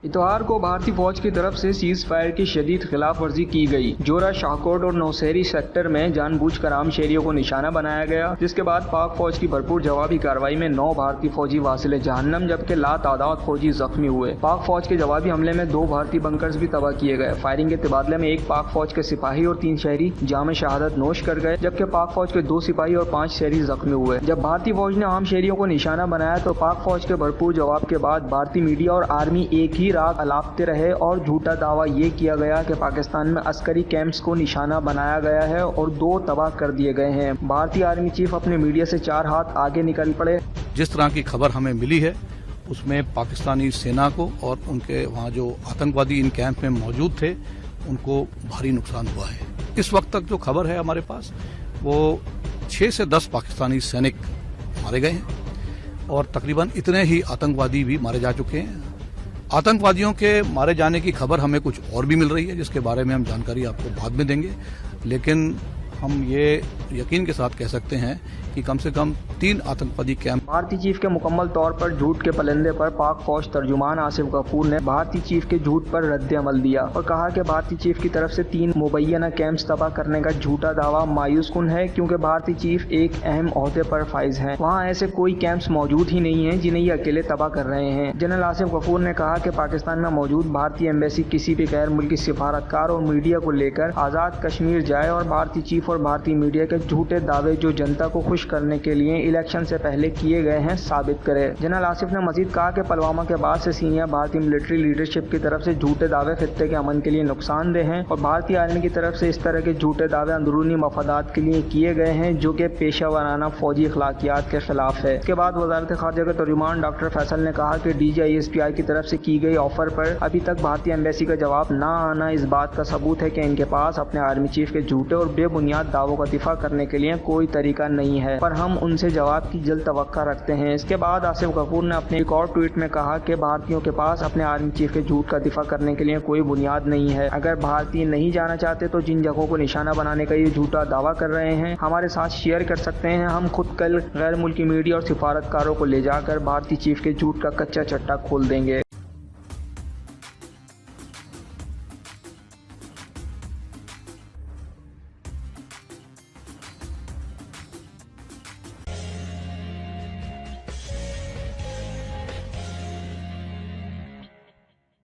इतवार को भारतीय फौज की तरफ से सीज फायर की शदीद खिलाफ वर्जी की गई। जोरा, शाहकोट और नौशहरी सेक्टर में जानबूझकर आम शहरियों को निशाना बनाया गया, जिसके बाद पाक फौज की भरपूर जवाबी कार्रवाई में 9 भारतीय फौजी वासिले जहन्नम जबकि लातादाद फौजी जख्मी हुए। पाक फौज के जवाबी हमले में 2 भारतीय बंकर्स भी तबाह किए गए। फायरिंग के तबादले में 1 पाक फौज के सिपाही और 3 शहरी जाम शहादत नोश कर गए, जबकि पाक फौज के 2 सिपाही और 5 शहरी जख्मी हुए। जब भारतीय फौज ने आम शहरियों को निशाना बनाया तो पाक फौज के भरपूर जवाब के बाद भारतीय मीडिया और आर्मी एक ही रात अलापते रहे और झूठा दावा ये किया गया कि पाकिस्तान में अस्करी कैंप्स को निशाना बनाया गया है और 2 तबाह कर दिए गए हैं। भारतीय आर्मी चीफ अपने मीडिया से 4 हाथ आगे निकल पड़े। जिस तरह की खबर हमें मिली है उसमें पाकिस्तानी सेना को और उनके वहाँ जो आतंकवादी इन कैंप में मौजूद थे उनको भारी नुकसान हुआ है। इस वक्त तक जो खबर है हमारे पास वो 6 से 10 पाकिस्तानी सैनिक मारे गए हैं और तकरीबन इतने ही आतंकवादी भी मारे जा चुके हैं। आतंकवादियों के मारे जाने की खबर हमें कुछ और भी मिल रही है, जिसके बारे में हम जानकारी आपको बाद में देंगे, लेकिन हम ये यकीन के साथ कह सकते हैं कि कम से कम 3 आतंकवादी कैंप। भारतीय चीफ के मुकम्मल तौर पर झूठ के पलंदे पर पाक फौज तर्जुमान आसिफ गफूर ने भारतीय चीफ के झूठ पर रद्द अमल दिया और कहा कि भारतीय चीफ की तरफ से 3 मुबैना कैंप्स तबाह करने का झूठा दावा मायूस कुन है, क्योंकि भारतीय चीफ एक अहम ओहदे पर फाइज हैं। वहाँ ऐसे कोई कैंप्स मौजूद ही नहीं है जिन्हें ये अकेले तबाह कर रहे हैं। जनरल आसिफ गफूर ने कहा कि पाकिस्तान में मौजूद भारतीय एम्बेसी किसी भी गैर मुल्की सिफारतकार और मीडिया को लेकर आज़ाद कश्मीर जाए और भारतीय चीफ और भारतीय मीडिया के झूठे दावे जो जनता को खुश करने के लिए इलेक्शन से पहले किए गए हैं साबित करे। जनरल आसिफ ने मजीद कहा कि पुलवामा के बाद से सीनियर भारतीय मिलिट्री लीडरशिप की तरफ से झूठे दावे खित्ते के अमन के लिए नुकसानदेह हैं और भारतीय आर्मी की तरफ से इस तरह के झूठे दावे अंदरूनी मफादात के लिए किए गए हैं जो कि पेशा वाराना फौजी अखलाकियात के खिलाफ है। इसके बाद वजारत खारजा के तर्जुमान डॉक्टर फैसल ने कहा कि DGISPI की तरफ से की गई ऑफर पर अभी तक भारतीय एम्बेसी का जवाब न आना इस बात का सबूत है कि इनके पास अपने आर्मी चीफ के झूठे और बेबुनियाद दावों का दिफा करने के लिए कोई तरीका नहीं है, पर हम उनसे जवाब की जल्द तवक्का रखते हैं। इसके बाद आसिफ गफूर ने अपने एक और ट्वीट में कहा कि भारतीयों के पास अपने आर्मी चीफ के झूठ का दिफा करने के लिए कोई बुनियाद नहीं है। अगर भारतीय नहीं जाना चाहते तो जिन जगहों को निशाना बनाने का ये झूठा दावा कर रहे हैं हमारे साथ शेयर कर सकते हैं। हम खुद कल गैर मुल्की मीडिया और सिफारतकारों को ले जाकर भारतीय चीफ के झूठ का कच्चा चट्टा खोल देंगे।